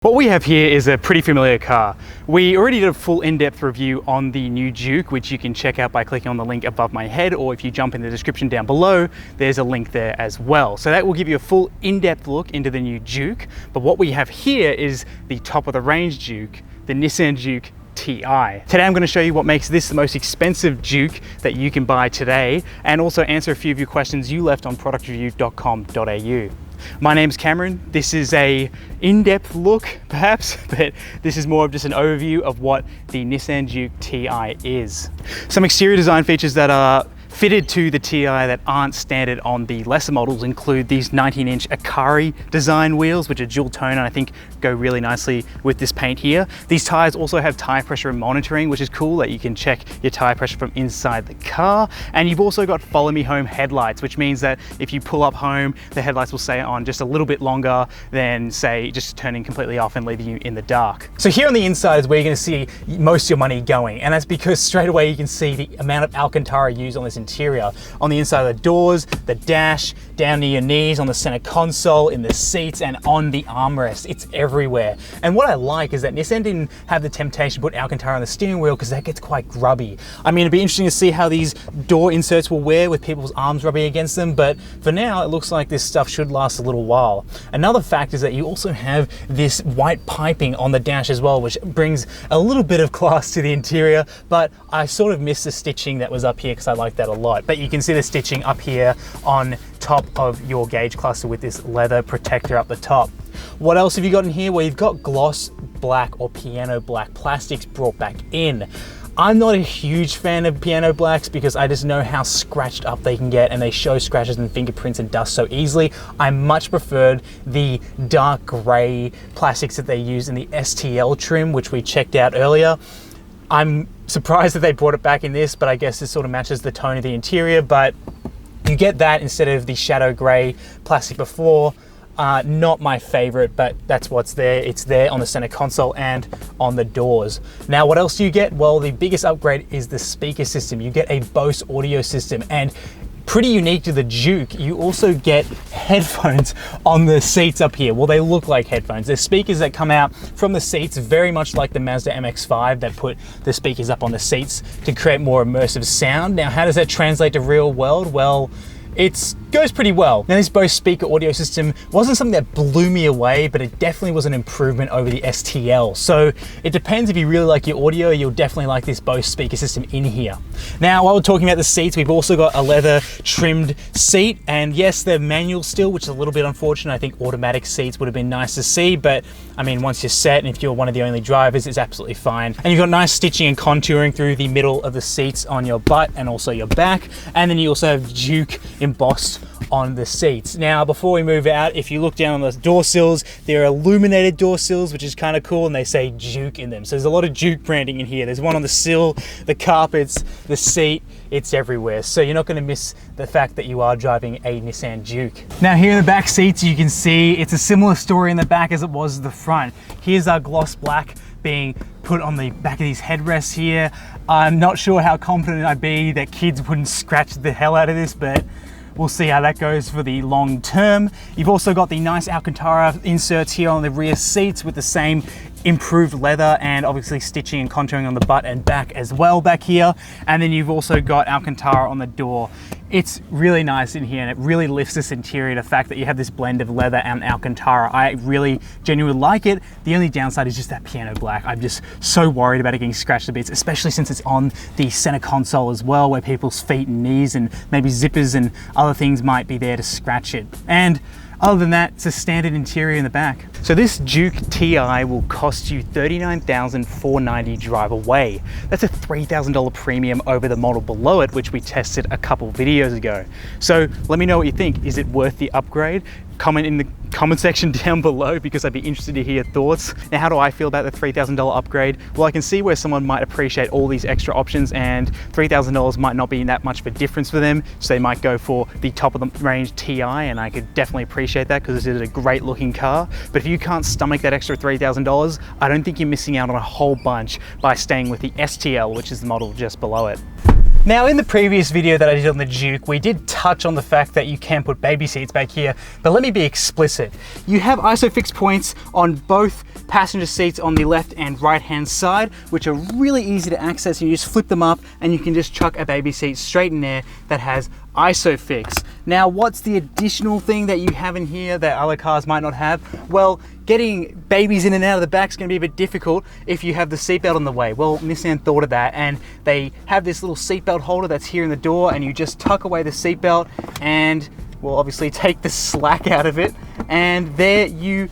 What we have here is a pretty familiar car. We already did a full in-depth review on the new Juke, which you can check out by clicking on the link above my head, or if you jump in the description down below, there's a link there as well. So that will give you a full in-depth look into the new Juke. But what we have here is the top of the range Juke, the Nissan Juke Ti. Today I'm going to show you what makes this the most expensive Juke that you can buy today, and also answer a few of your questions you left on ProductReview.com.au. My name's Cameron. This is a in-depth look, perhaps, but this is more of just an overview of what the Nissan Juke Ti is. Some exterior design features that are fitted to the Ti that aren't standard on the lesser models include these 19-inch Akari design wheels, which are dual tone and I think go really nicely with this paint here. These tires also have tire pressure monitoring, which is cool that you can check your tire pressure from inside the car. And you've also got follow me home headlights, which means that if you pull up home, the headlights will stay on just a little bit longer than, say, just turning completely off and leaving you in the dark. So here on the inside is where you're going to see most of your money going, and that's because straight away you can see the amount of Alcantara used on this interior. On the inside of the doors, the dash, down near your knees, on the center console, in the seats, and on the armrest. It's everywhere. And what I like is that Nissan didn't have the temptation to put Alcantara on the steering wheel because that gets quite grubby. I mean, it'd be interesting to see how these door inserts will wear with people's arms rubbing against them, but for now it looks like this stuff should last a little while. Another fact is that you also have this white piping on the dash as well, which brings a little bit of class to the interior, but I sort of miss the stitching that was up here because I like that a lot. But you can see the stitching up here on top of your gauge cluster with this leather protector up the top. What else have you got in here? Well, you've got gloss black or piano black plastics brought back in. I'm not a huge fan of piano blacks because I just know how scratched up they can get, and they show scratches and fingerprints and dust so easily. I much preferred the dark gray plastics that they use in the STL trim, which we checked out earlier. I'm surprised that they brought it back in this, but I guess this sort of matches the tone of the interior, but you get that instead of the shadow gray plastic before. Not my favorite, but that's what's there. It's there on the center console and on the doors. Now, what else do you get? Well, the biggest upgrade is the speaker system. You get a Bose audio system, and pretty unique to the Juke, you also get headphones on the seats up here. Well, they look like headphones. They're speakers that come out from the seats, very much like the Mazda MX-5 that put the speakers up on the seats to create more immersive sound. Now, how does that translate to real world? Well, it goes pretty well. Now, this Bose speaker audio system wasn't something that blew me away, but it definitely was an improvement over the STL. So it depends. If you really like your audio, you'll definitely like this Bose speaker system in here. Now, while we're talking about the seats, we've also got a leather trimmed seat, and yes, they're manual still, which is a little bit unfortunate. I think automatic seats would have been nice to see, but I mean, once you're set, and if you're one of the only drivers, it's absolutely fine. And you've got nice stitching and contouring through the middle of the seats on your butt and also your back. And then you also have Juke embossed on the seats. Now, before we move out, if you look down on those door sills, they're illuminated door sills, which is kind of cool, and they say Juke in them. So there's a lot of Juke branding in here. There's one on the sill, the carpets, the seat, it's everywhere. So you're not going to miss the fact that you are driving a Nissan Juke. Now, here in the back seats, you can see it's a similar story in the back as it was the front. Here's our gloss black being put on the back of these headrests here. I'm not sure how confident I'd be that kids wouldn't scratch the hell out of this, but we'll see how that goes for the long term. You've also got the nice Alcantara inserts here on the rear seats with the same improved leather and obviously stitching and contouring on the butt and back as well back here. And then you've also got Alcantara on the door. It's really nice in here, and it really lifts this interior, the fact that you have this blend of leather and Alcantara. I really genuinely like it. The only downside is just that piano black. I'm just so worried about it getting scratched to bits, especially since it's on the center console as well, where people's feet and knees and maybe zippers and other things might be there to scratch it. And other than that, it's a standard interior in the back. So this Juke Ti will cost you $39,490 drive away. That's a $3,000 premium over the model below it, which we tested a couple videos ago. So let me know what you think. Is it worth the upgrade? Comment in the comment section down below, because I'd be interested to hear your thoughts. Now, how do I feel about the $3,000 upgrade? Well, I can see where someone might appreciate all these extra options, and $3,000 might not be that much of a difference for them, so they might go for the top of the range Ti, and I could definitely appreciate that because this is a great looking car. But if you can't stomach that extra $3,000, I don't think you're missing out on a whole bunch by staying with the STL, which is the model just below it. Now, in the previous video that I did on the Juke, we did touch on the fact that you can put baby seats back here, but let me be explicit. You have ISOFIX points on both passenger seats on the left and right hand side, which are really easy to access. You just flip them up and you can just chuck a baby seat straight in there that has ISOFIX. Now, what's the additional thing that you have in here that other cars might not have? Well, getting babies in and out of the back is going to be a bit difficult if you have the seatbelt on the way. Well, Nissan thought of that, and they have this little seatbelt holder that's here in the door, and you just tuck away the seatbelt and, well, obviously take the slack out of it, and there you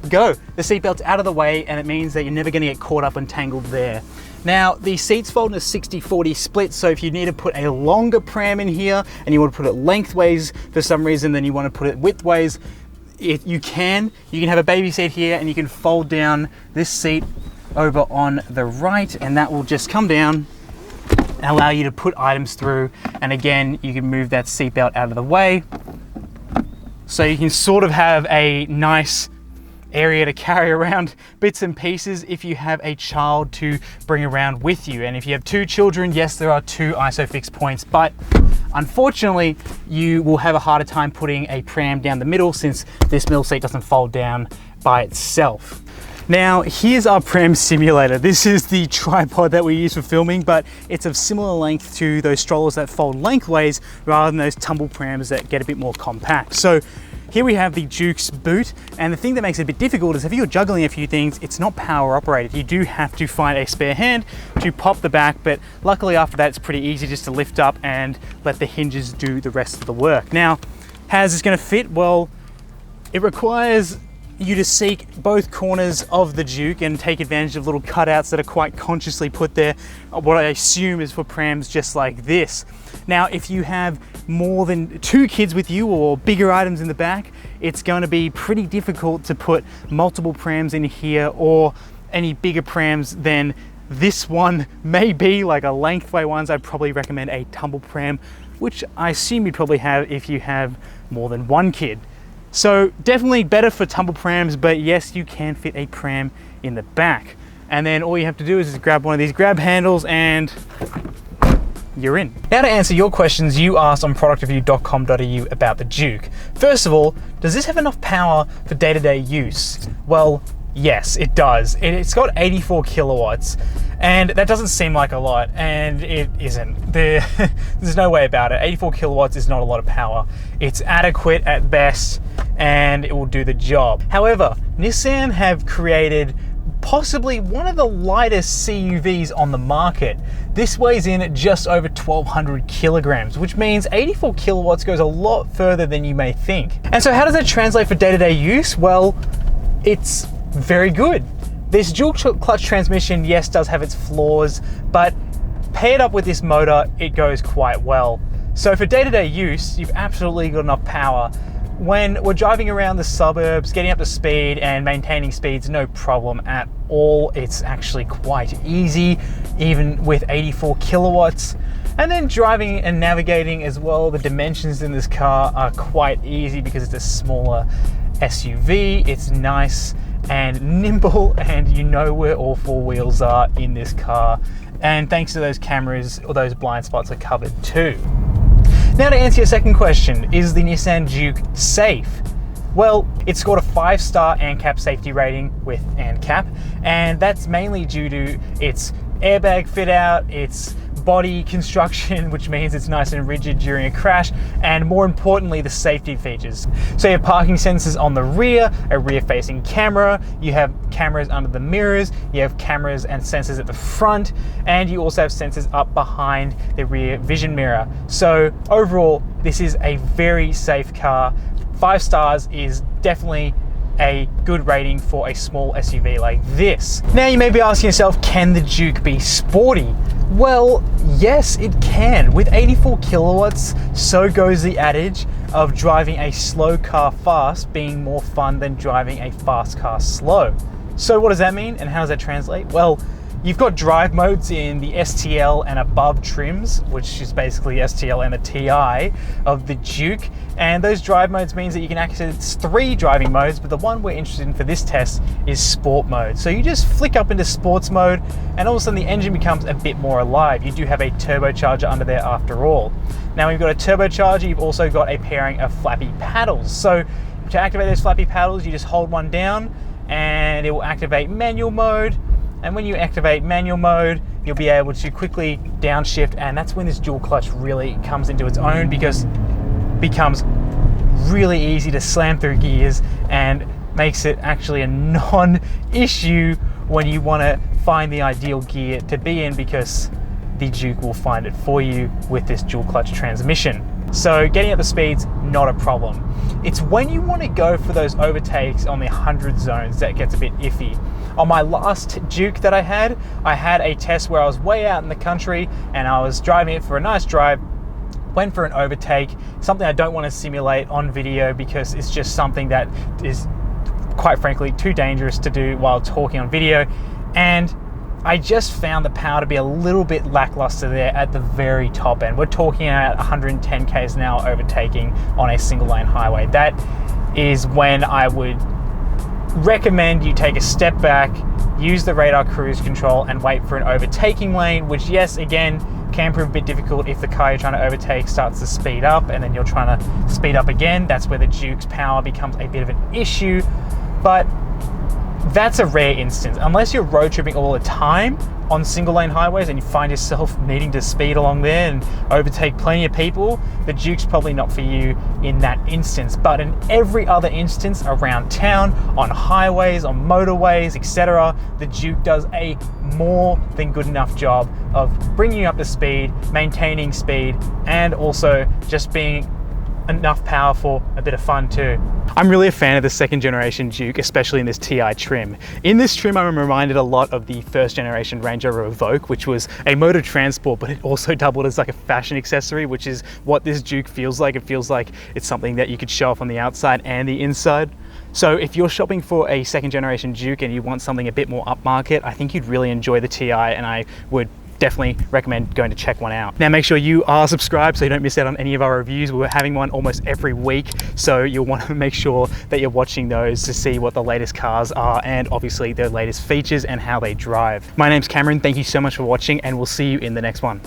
go. The seatbelt's out of the way, and it means that you're never going to get caught up and tangled there. Now, the seats fold in a 60-40 split, so if you need to put a longer pram in here and you want to put it lengthways for some reason, then you want to put it widthways, you can have a baby seat here, and you can fold down this seat over on the right, and that will just come down and allow you to put items through. And again, you can move that seatbelt out of the way, so you can sort of have a nice area to carry around bits and pieces if you have a child to bring around with you. And if you have 2 children, yes, there are 2 ISOFIX points, but unfortunately, you will have a harder time putting a pram down the middle since this middle seat doesn't fold down by itself. Now, here's our pram simulator. This is the tripod that we use for filming, but it's of similar length to those strollers that fold lengthways rather than those tumble prams that get a bit more compact. So here we have the Juke's boot, and the thing that makes it a bit difficult is if you're juggling a few things, it's not power operated. You do have to find a spare hand to pop the back, but luckily after that it's pretty easy just to lift up and let the hinges do the rest of the work. Now, how's this going to fit? Well, it requires you to seek both corners of the Juke and take advantage of little cutouts that are quite consciously put there, what I assume is for prams just like this. Now, if you have more than 2 kids with you or bigger items in the back, it's going to be pretty difficult to put multiple prams in here or any bigger prams than this one may be, like a lengthway ones. I'd probably recommend a tumble pram, which I assume you'd probably have if you have more than 1 kid. So definitely better for tumble prams, but yes, you can fit a pram in the back. And then all you have to do is just grab one of these grab handles and you're in. Now, to answer your questions you asked on ProductReview.com.au about the Juke. First of all, does this have enough power for day-to-day use? Well, yes, it does. It's got 84 kilowatts, and that doesn't seem like a lot, and it isn't. There's no way about it. 84 kilowatts is not a lot of power. It's adequate at best, and it will do the job. However, Nissan have created possibly one of the lightest CUVs on the market. This weighs in at just over 1,200 kilograms, which means 84 kilowatts goes a lot further than you may think. And so how does that translate for day-to-day use? Well, it's very good. This dual clutch transmission, yes, does have its flaws, but paired up with this motor, it goes quite well. So for day-to-day use, you've absolutely got enough power. When we're driving around the suburbs, getting up to speed and maintaining speeds, no problem at all. It's actually quite easy, even with 84 kilowatts. And then driving and navigating as well, the dimensions in this car are quite easy because it's a smaller SUV. It's nice and nimble, and you know where all 4 wheels are in this car. And thanks to those cameras, all those blind spots are covered too. Now, to answer your second question, is the Nissan Juke safe? Well, it's scored a 5-star ANCAP safety rating with ANCAP, and that's mainly due to its airbag fit out, its body construction, which means it's nice and rigid during a crash, and more importantly, the safety features. So you have parking sensors on the rear, a rear-facing camera, you have cameras under the mirrors, you have cameras and sensors at the front, and you also have sensors up behind the rear vision mirror. So overall, this is a very safe car. 5 stars is definitely a good rating for a small SUV like this. Now you may be asking yourself, can the Juke be sporty? Well, yes, it can. With 84 kilowatts, so goes the adage of driving a slow car fast being more fun than driving a fast car slow. So what does that mean and how does that translate? Well, You've got drive modes in the STL and above trims, which is basically STL and the TI of the Juke. And those drive modes means that you can access 3 driving modes, but the one we're interested in for this test is sport mode. So you just flick up into sports mode and all of a sudden the engine becomes a bit more alive. You do have a turbocharger under there after all. Now we've got a turbocharger, you've also got a pairing of flappy paddles. So to activate those flappy paddles, you just hold one down and it will activate manual mode. And when you activate manual mode, you'll be able to quickly downshift, and that's when this dual clutch really comes into its own, because it becomes really easy to slam through gears and makes it actually a non-issue when you want to find the ideal gear to be in, because the Juke will find it for you with this dual clutch transmission. So getting up the speed's not a problem. It's when you want to go for those overtakes on the 100 zones that gets a bit iffy. On my last Juke that I had a test where I was way out in the country and I was driving it for a nice drive, went for an overtake, something I don't want to simulate on video because it's just something that is, quite frankly, too dangerous to do while talking on video. And I just found the power to be a little bit lackluster there at the very top end. We're talking about 110 k's an hour overtaking on a single lane highway. That is when I would recommend you take a step back, use the radar cruise control and wait for an overtaking lane, which, yes, again, can prove a bit difficult if the car you're trying to overtake starts to speed up and then you're trying to speed up again. That's where the Juke's power becomes a bit of an issue, but that's a rare instance. Unless you're road tripping all the time on single lane highways and you find yourself needing to speed along there and overtake plenty of people, the Juke's probably not for you in that instance. But in every other instance around town, on highways, on motorways, etc., the Juke does a more than good enough job of bringing you up to speed, maintaining speed, and also just being enough power for a bit of fun too. I'm really a fan of the 2nd generation Juke, especially in this TI trim. In this trim, I'm reminded a lot of the 1st generation Range Rover Evoque, which was a mode of transport, but it also doubled as like a fashion accessory, which is what this Juke feels like. It feels like it's something that you could show off on the outside and the inside. So if you're shopping for a 2nd generation Juke and you want something a bit more upmarket, I think you'd really enjoy the TI, and I would definitely recommend going to check one out. Now make sure you are subscribed so you don't miss out on any of our reviews. We're having one almost every week, so you'll want to make sure that you're watching those to see what the latest cars are and obviously their latest features and how they drive. My name's Cameron, thank you so much for watching, and we'll see you in the next one.